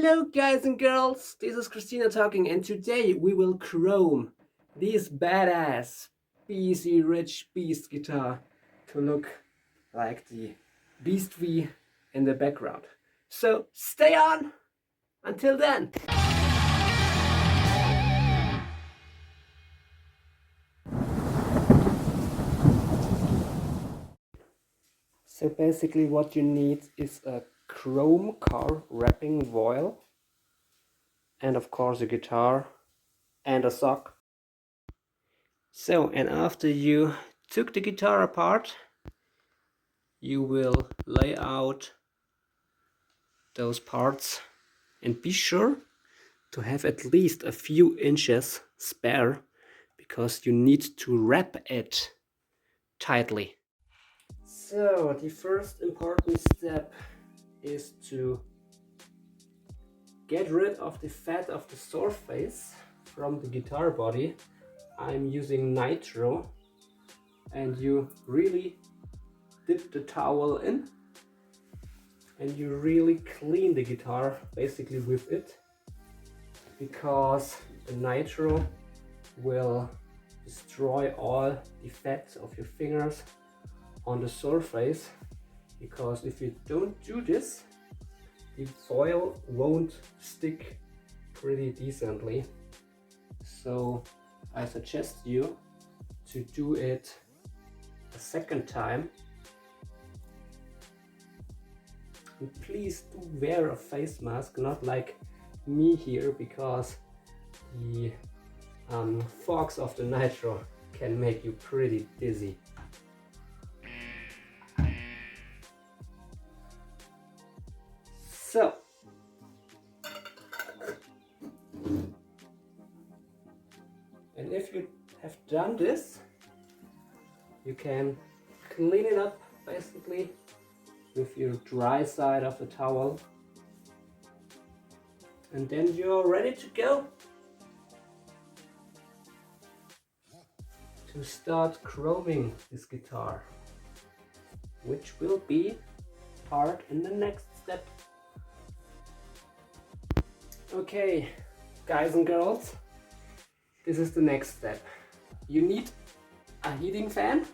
Hello guys and girls, this is Christina talking, and today we will chrome this badass BC rich beast guitar to look like the Beast V in the background. So stay on until then. So basically what you need is a chrome car wrapping foil, and of course a guitar and a sock. So, and after you took the guitar apart, you will lay out those parts and be sure to have at least a few inches spare, because you need to wrap it tightly. So the first important step is to get rid of the fat of the surface from the guitar body. I'm using nitro, and you really dip the towel in and you really clean the guitar basically with it, because the nitro will destroy all the fat of your fingers on the surface. Because if you don't do this, the foil won't stick pretty decently. So I suggest you to do it a second time. And please do wear a face mask, not like me here, because the fogs of the nitro can make you pretty dizzy. So and if you have done this, you can clean it up basically with your dry side of the towel, and then you're ready to go to start chroming this guitar, which will be part in the next step. Okay, guys and girls, this is the next step. You need a heating fan,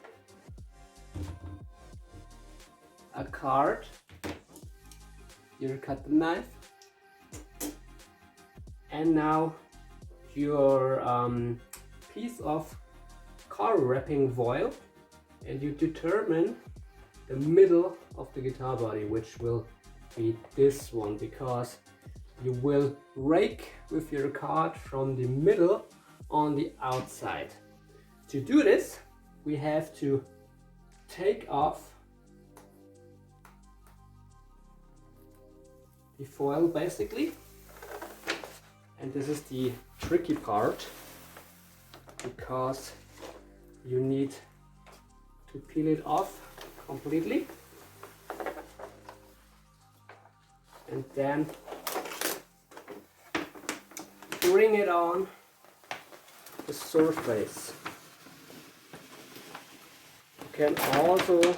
a card, your cutting knife, and now your piece of car wrapping foil, and you determine the middle of the guitar body, which will be this one, because you will rake with your card from the middle on the outside. To do this, we have to take off the foil basically, and this is the tricky part, because you need to peel it off completely and then bring it on the surface. You can also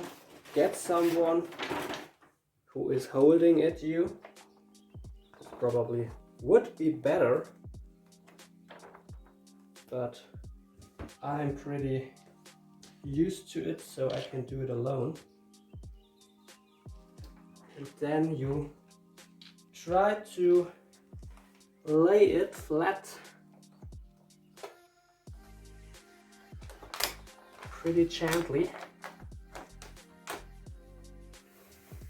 get someone who is holding it you. Probably would be better, but I'm pretty used to it, so I can do it alone. And then you try to lay it flat pretty gently,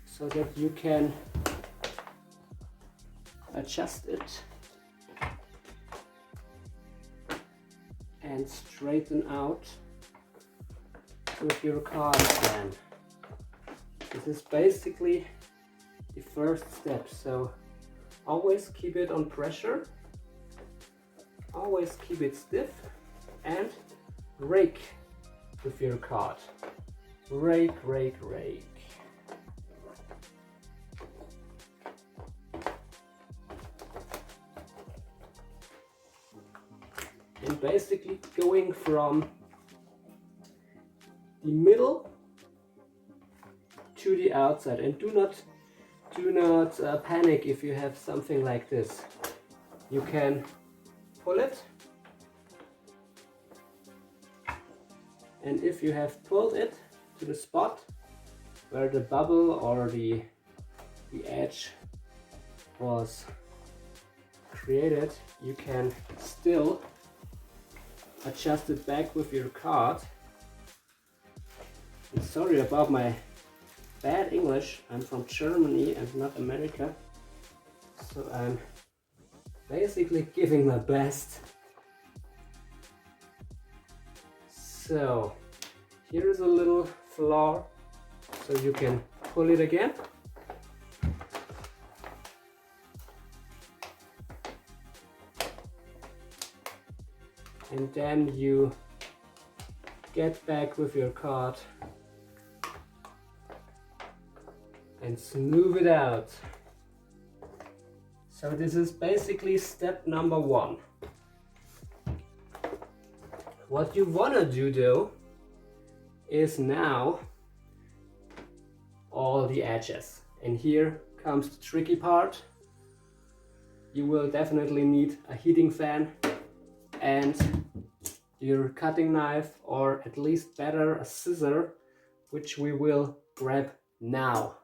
so that you can adjust it and straighten out with your card again. This is basically the first step, so always keep it on pressure, always keep it stiff, and rake with your card. Rake, rake, rake. And basically going from the middle to the outside, and do not do not panic if you have something like this. You can pull it, and if you have pulled it to the spot where the bubble or the edge was created, you can still adjust it back with your card. And sorry about my bad English, I'm from Germany and not America, so I'm basically giving my best. So here is a little flaw, so you can pull it again. And then you get back with your card and smooth it out. So this is basically step number 1. What you want to do though is now all the edges. And here comes the tricky part. You will definitely need a heating fan and your cutting knife, or at least better a scissor, which we will grab now.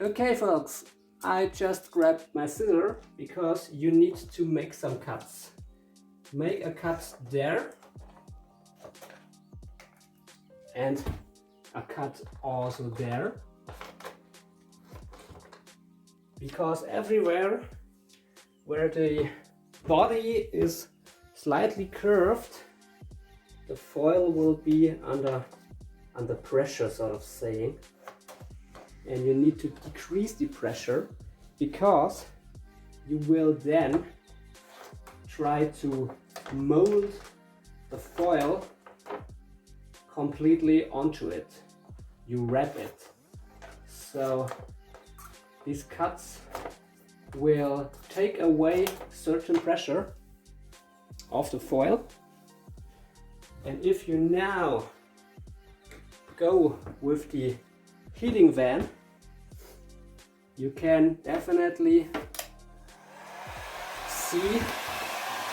Okay folks, I just grabbed my scissor because you need to make some cuts. Make a cut there and a cut also there, because everywhere where the body is slightly curved, the foil will be under pressure, sort of saying, and you need to decrease the pressure, because you will then try to mold the foil completely onto it. You wrap it. So these cuts will take away certain pressure of the foil. And if you now go with the heating van, you can definitely see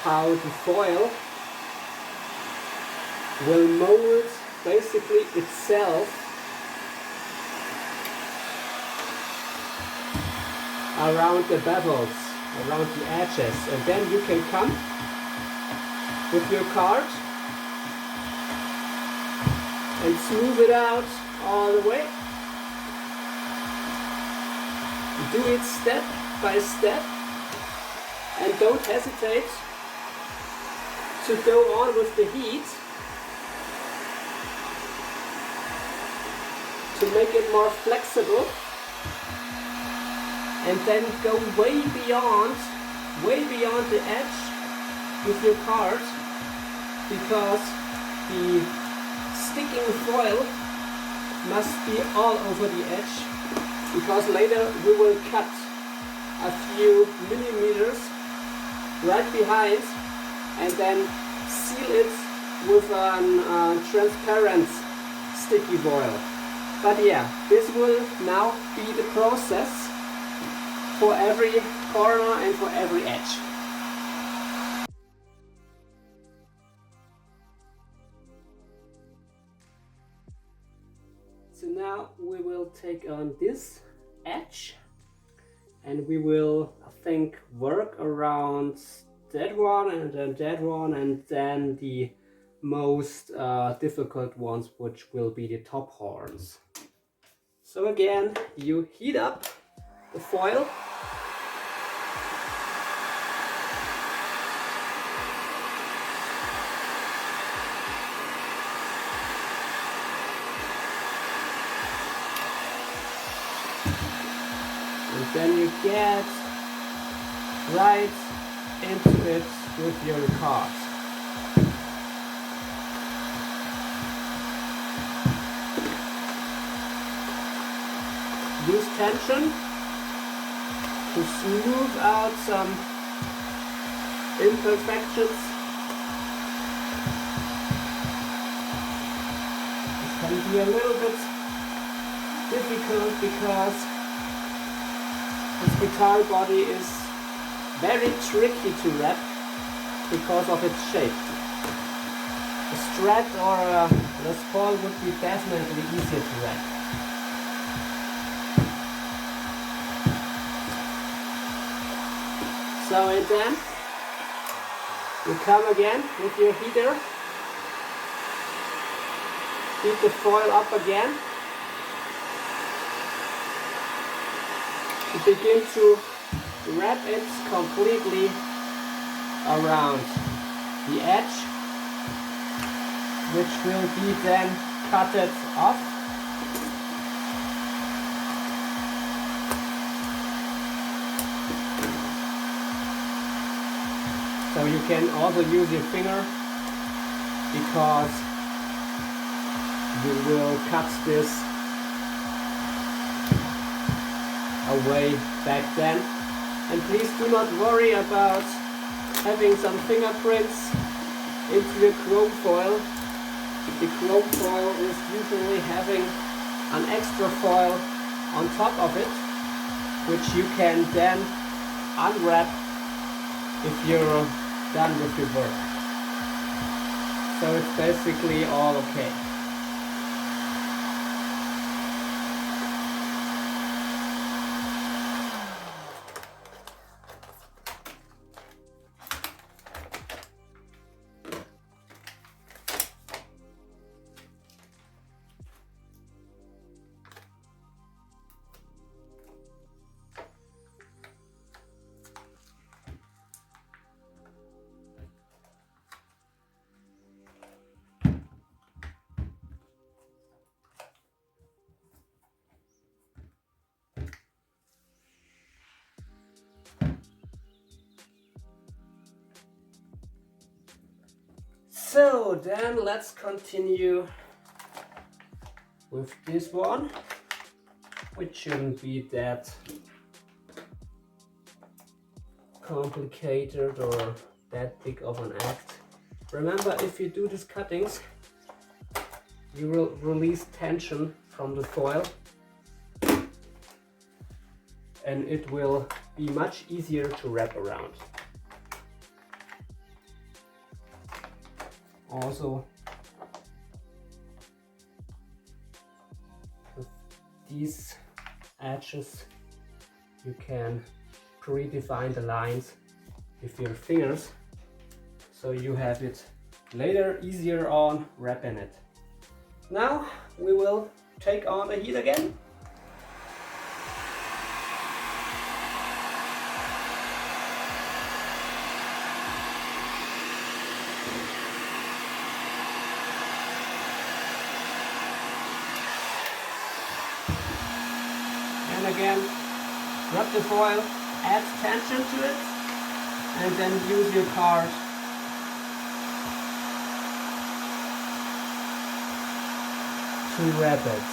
how the foil will mold basically itself around the bevels, around the edges, and then you can come with your card and smooth it out all the way. Do it step by step and don't hesitate to go on with the heat to make it more flexible, and then go way beyond the edge with your card, because the sticking foil must be all over the edge, because later we will cut a few millimeters right behind and then seal it with a transparent sticky foil. But yeah, this will now be the process for every corner and for every edge. So now we will take on this edge and we will, I think, work around that one and then that one, and then the most difficult ones, which will be the top horns. So again, you heat up the foil. And then you get right into it with your card. Use tension to smooth out some imperfections. This can be a little bit difficult because guitar body is very tricky to wrap because of its shape. A Strat or a Les Paul would be definitely easier to wrap. So and then you come again with your heater, heat the foil up again to begin to wrap it completely around the edge, which will be then cutted off. So you can also use your finger because you will cut this away back then. And please do not worry about having some fingerprints into your chrome foil. The chrome foil is usually having an extra foil on top of it, which you can then unwrap if you're done with your work. So it's basically all okay. So then let's continue with this one, which shouldn't be that complicated or that big of an act. Remember, if you do these cuttings, you will release tension from the foil and it will be much easier to wrap around. Also, with these edges, you can predefine the lines with your fingers, so you have it later easier on wrapping it. Now we will take on the heat again. And again, rub the foil, add tension to it, and then use your card to wrap it.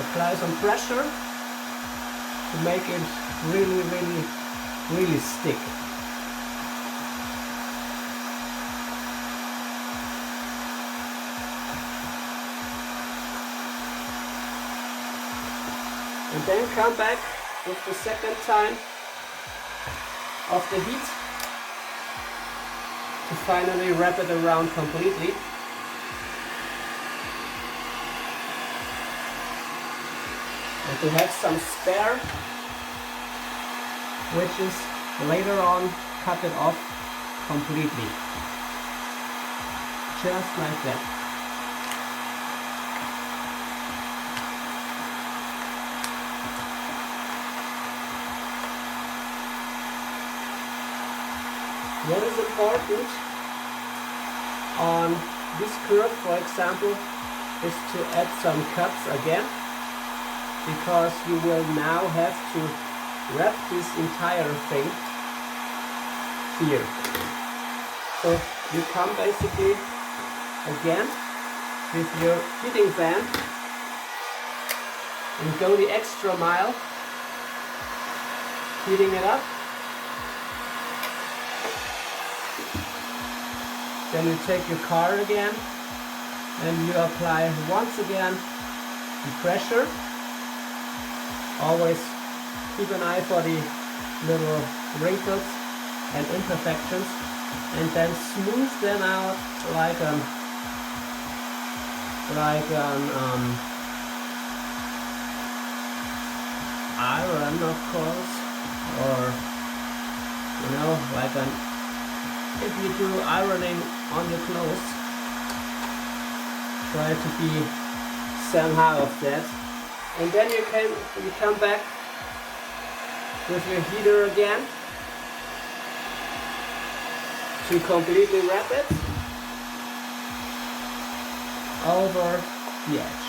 Apply some pressure to make it really stick. And then come back with the second time of the heat to finally wrap it around completely. And to have some spare, which is later on cut it off completely. Just like that. What is important on this curve, for example, is to add some cuts again, because you will now have to wrap this entire thing here. So you come basically again with your heating fan and go the extra mile, heating it up. Then you take your card again and you apply once again the pressure Always keep an eye for the little wrinkles and imperfections, and then smooth them out like an iron, of course, or like if you do ironing on your clothes, try to be somehow of that, and then you come back with your heater again to completely wrap it over the edge.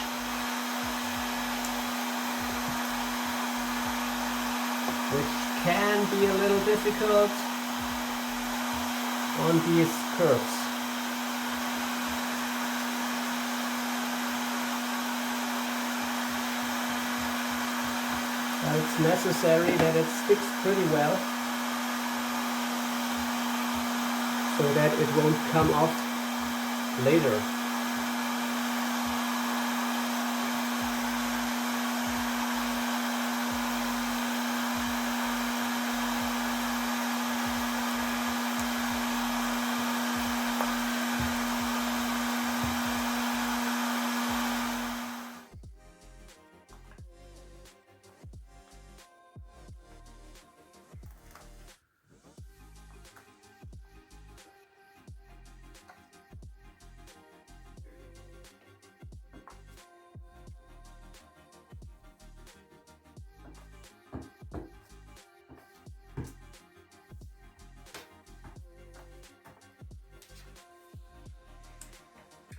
Which can be a little difficult on these curves. But it's necessary that it sticks pretty well so that it won't come off later.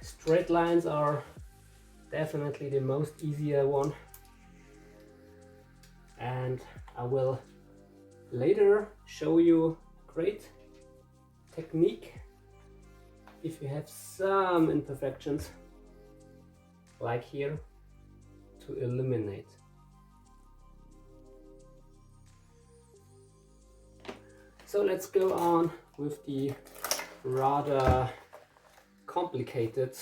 Straight lines are definitely the most easier one, and I will later show you great technique if you have some imperfections like here to eliminate. So let's go on with the rather complicated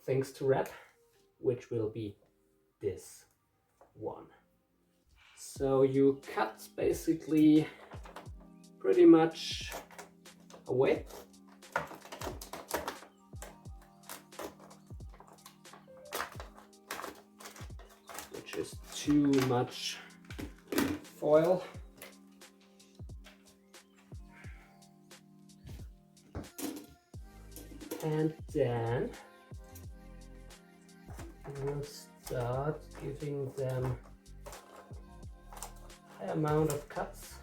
things to wrap, which will be this one. So you cut basically pretty much away, which is too much foil. And then we'll start giving them an amount of cuts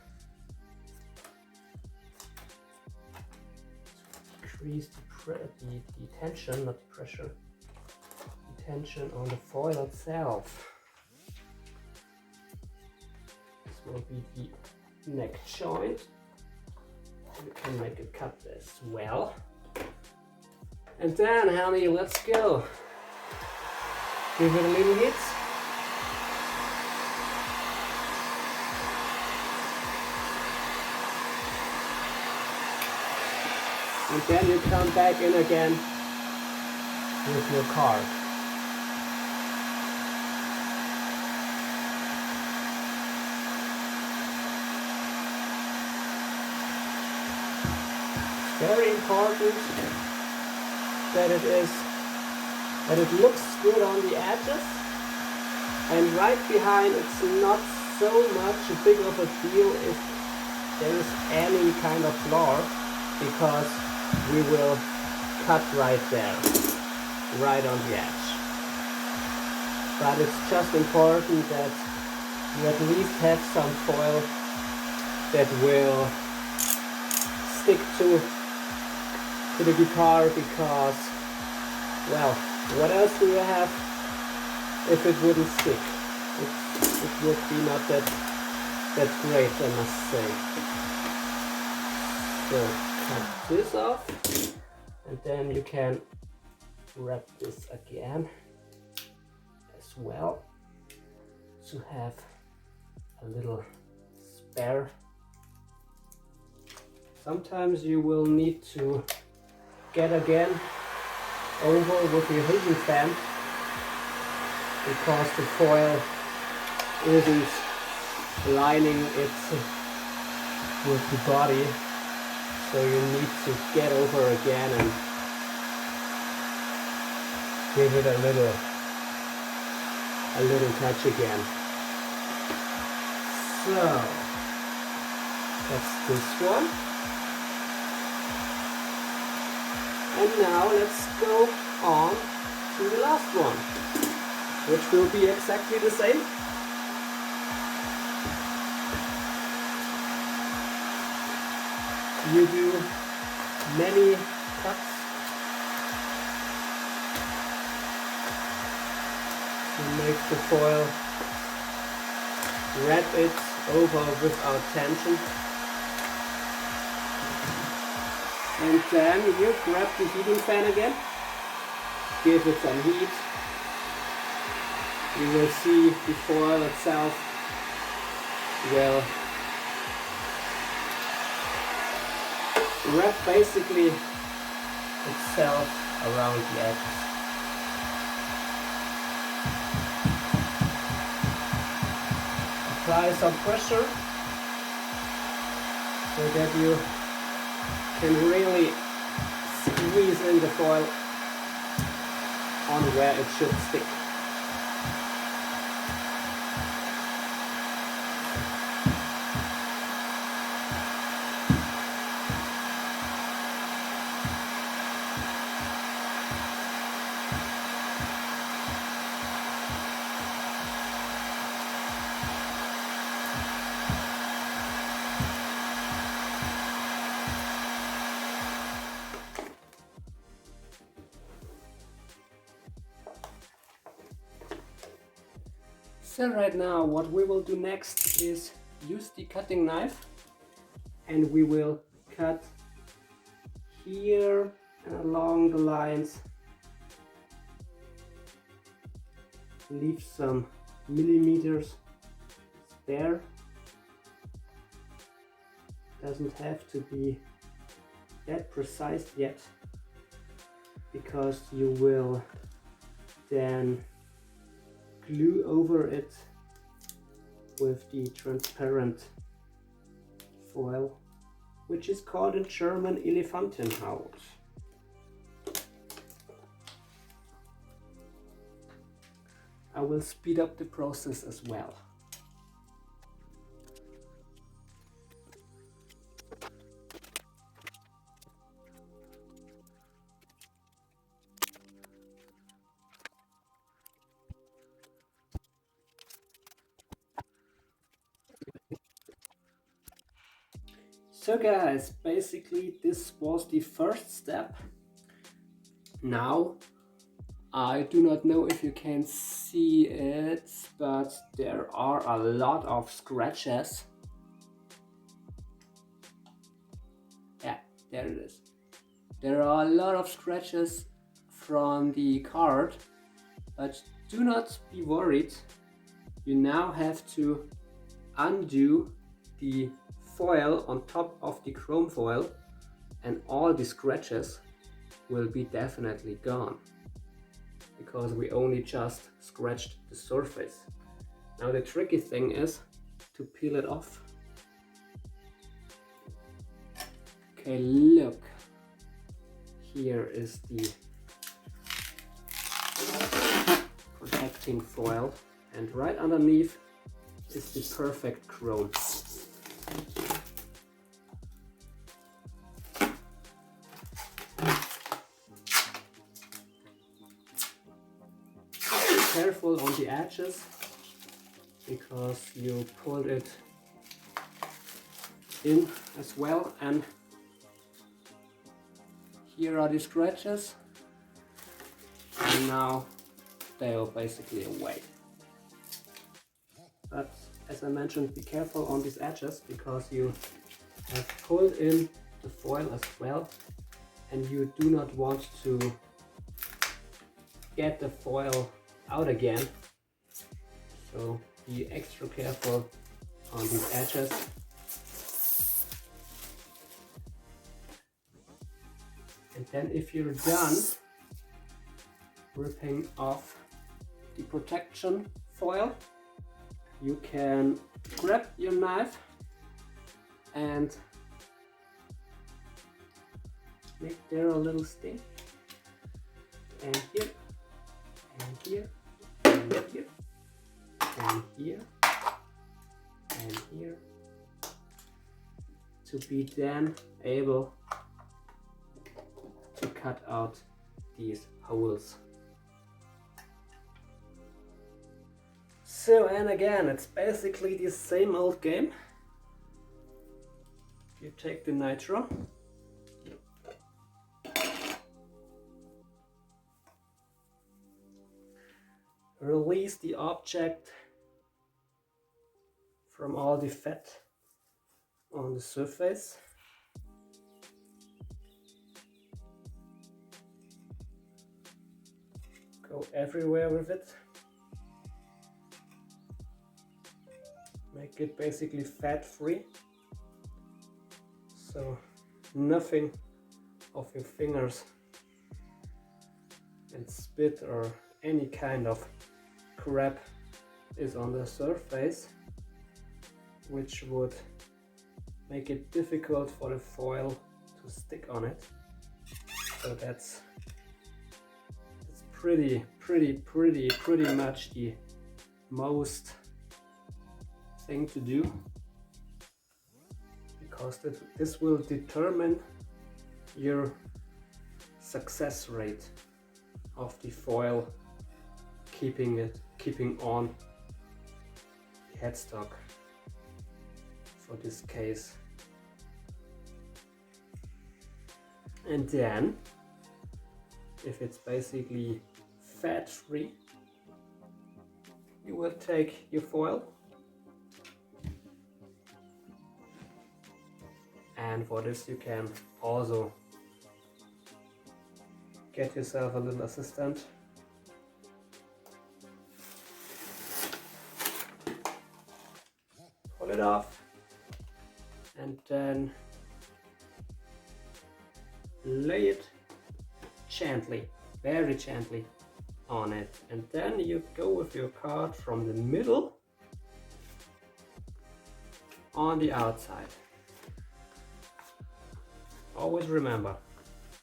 to increase the tension, not the pressure, the tension on the foil itself. This will be the neck joint. You can make a cut as well. And then, honey, let's go. Give it a little hit. And then you come back in again with your card. It's very important that it looks good on the edges, and right behind it's not so much a big of a deal if there is any kind of flaw, because we will cut right there, right on the edge. But it's just important that you at least have some foil that will stick to the guitar, because, well, what else do you have if it wouldn't stick? It would be not that great, I must say. So cut this off, and then you can wrap this again as well to have a little spare. Sometimes you will need to get again over with your hidden fan because the foil isn't lining it with the body, so you need to get over again and give it a little touch again. So that's this one. And now let's go on to the last one, which will be exactly the same. You do many cuts to make the foil, wrap it over without tension, and then you grab the heating fan again, give it some heat. You will see the foil itself will wrap basically itself around the edges. Apply some pressure so that you can really squeeze in the foil on where it should stick. So right now what we will do next is use the cutting knife, and we will cut here and along the lines, leave some millimeters spare. Doesn't have to be that precise yet, because you will then glue over it with the transparent foil, which is called in German Elefantenhaut. I will speed up the process as well. So guys, basically this was the first step. Now, I do not know if you can see it, but there are a lot of scratches. Yeah, there it is. There are a lot of scratches from the card, but do not be worried. You now have to undo the foil on top of the chrome foil, and all the scratches will be definitely gone, because we only just scratched the surface. Now the tricky thing is to peel it off. Okay, look, here is the protecting foil, and right underneath is the perfect chrome. Careful on the edges, because you pulled it in as well, and here are the scratches, and now they are basically away. But as I mentioned, be careful on these edges, because you have pulled in the foil as well, and you do not want to get the foil out again, so be extra careful on these edges. And then if you're done ripping off the protection foil, you can grab your knife and make there a little sting, and here, and here, and here, and here, and here, to be then able to cut out these holes. So, and again, it's basically the same old game. You take the nitro, release the object from all the fat on the surface. Go everywhere with it. Make it basically fat free, so nothing of your fingers and spit or any kind of crap is on the surface, which would make it difficult for the foil to stick on it. So that's pretty much the most thing to do, because this will determine your success rate of the foil keeping on the headstock for this case. And then if it's basically fat free, you will take your foil, and for this you can also get yourself a little assistant. Pull it off and then lay it gently, very gently on it, and then you go with your card from the middle on the outside. Always remember,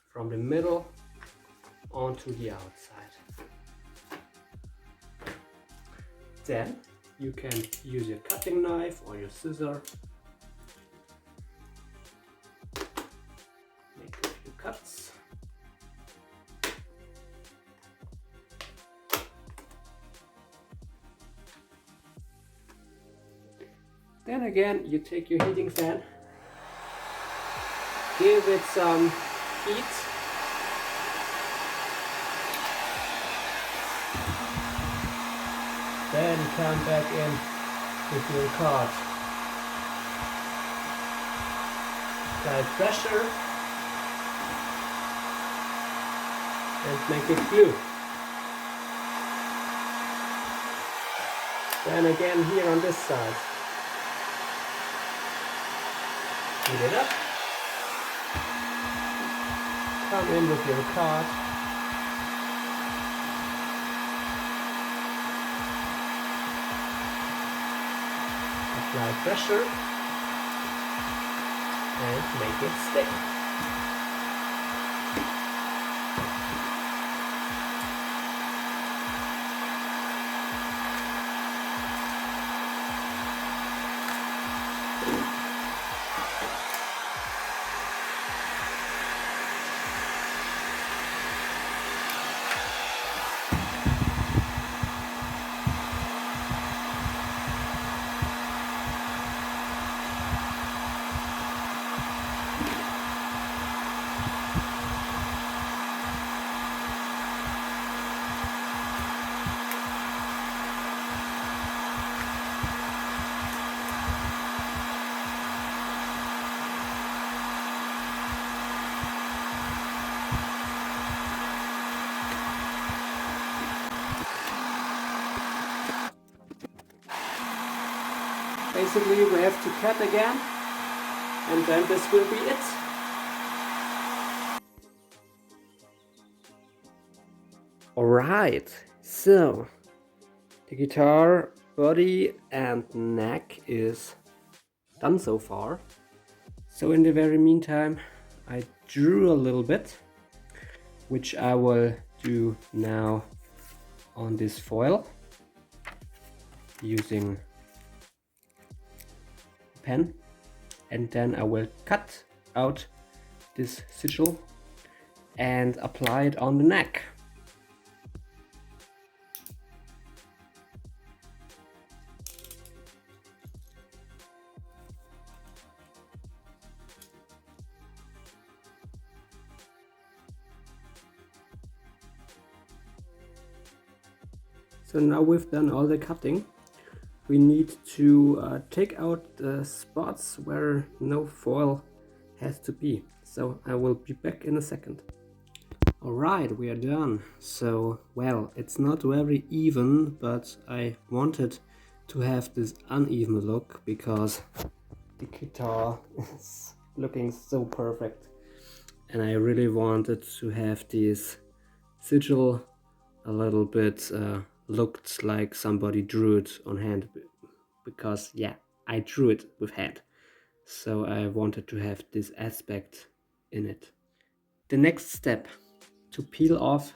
from the middle onto the outside. Then you can use your cutting knife or your scissor, make a few cuts. Then again, you take your heating fan, give it some heat, then come back in with your card. Apply pressure and make it glue. Then again here on this side, heat it up, come in with your card, apply pressure and make it stick. Basically we have to cut again, and then this will be it. Alright, so The guitar body and neck is done so far. So in the very meantime, I drew a little bit, which I will do now on this foil using a pen, and then I will cut out this sigil and apply it on the neck. So now we've done all the cutting. We need to take out the spots where no foil has to be. So I will be back in a second. Alright, we are done. So, well, it's not very even, but I wanted to have this uneven look because the guitar is looking so perfect. And I really wanted to have this sigil a little bit looked like somebody drew it on hand, because yeah, I drew it with hand, so I wanted to have this aspect in it. The next step to peel off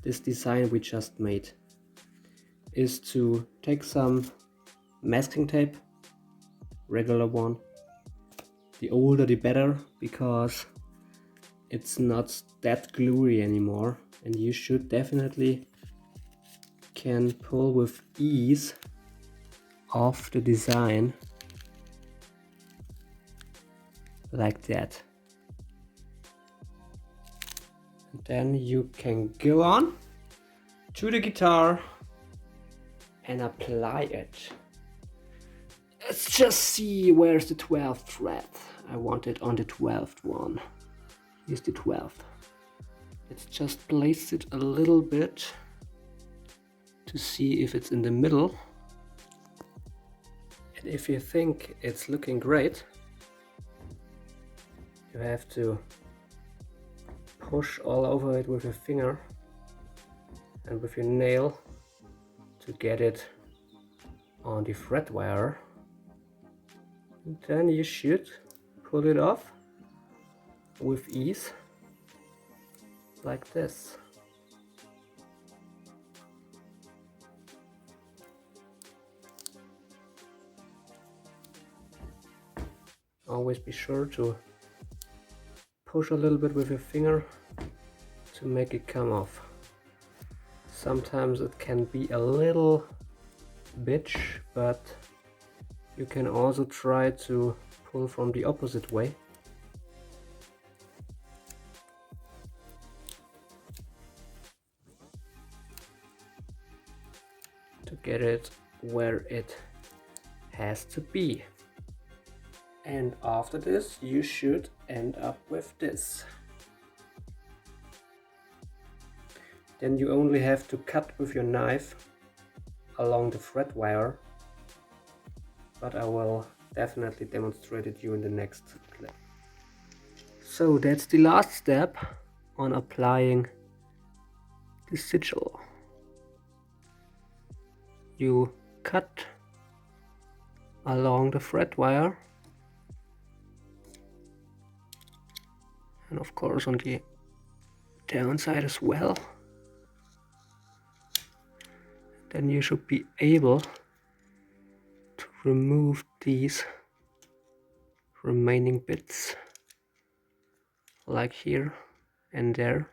this design we just made is to take some masking tape, regular one. The older the better, because it's not that gluey anymore, and you should definitely can pull with ease off the design like that. And then you can go on to the guitar and apply it. Let's just see where's the 12th fret. I want it on the 12th one. Here's the 12th. Let's just place it a little bit to see if it's in the middle. And if you think it's looking great, you have to push all over it with your finger and with your nail to get it on the fret wire. And then you should pull it off with ease, like this. Always be sure to push a little bit with your finger to make it come off. Sometimes it can be a little bitch, but you can also try to pull from the opposite way. To get it where it has to be. And after this, you should end up with this. Then you only have to cut with your knife along the fret wire, but I will definitely demonstrate it you in the next clip. So that's the last step on applying the sigil. You cut along the fret wire, and of course on the downside as well. Then you should be able to remove these remaining bits, like here and there.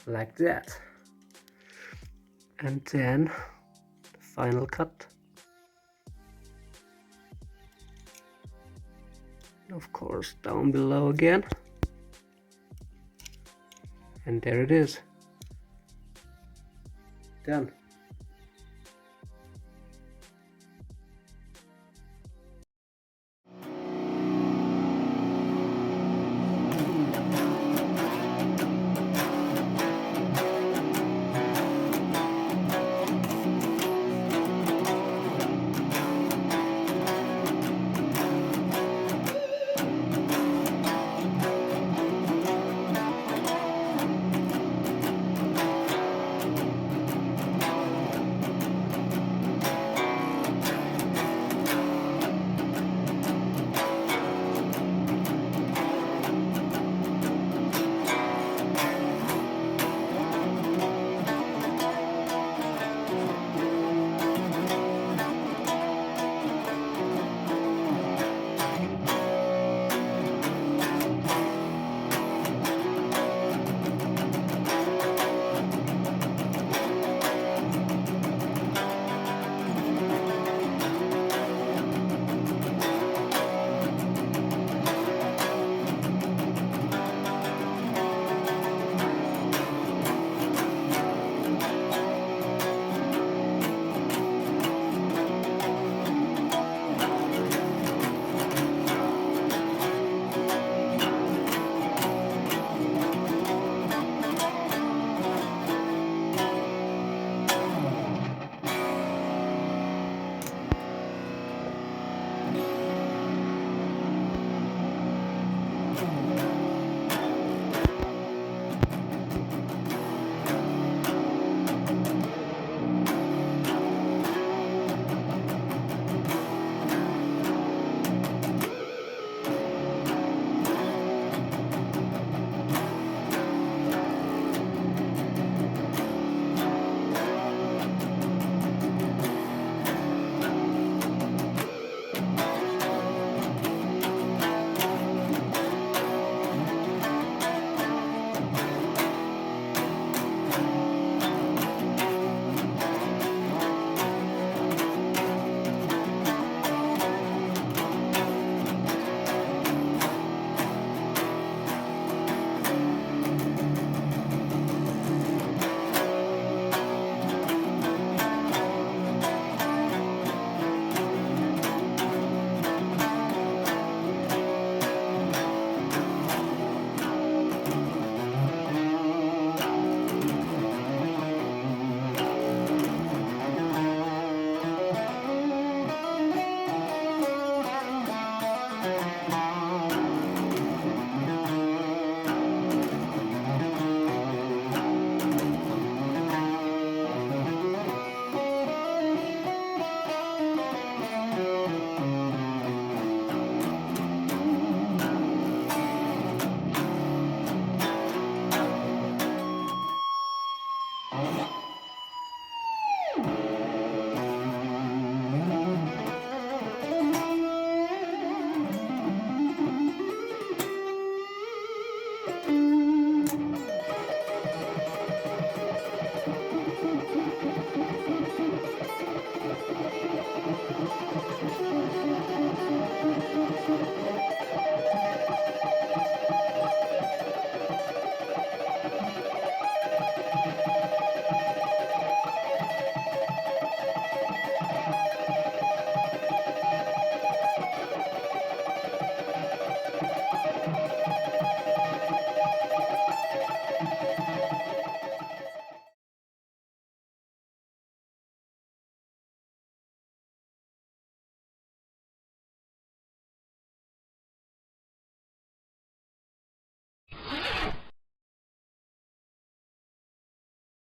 Like that. And then the final cut. And of course down below again. And there it is. Done.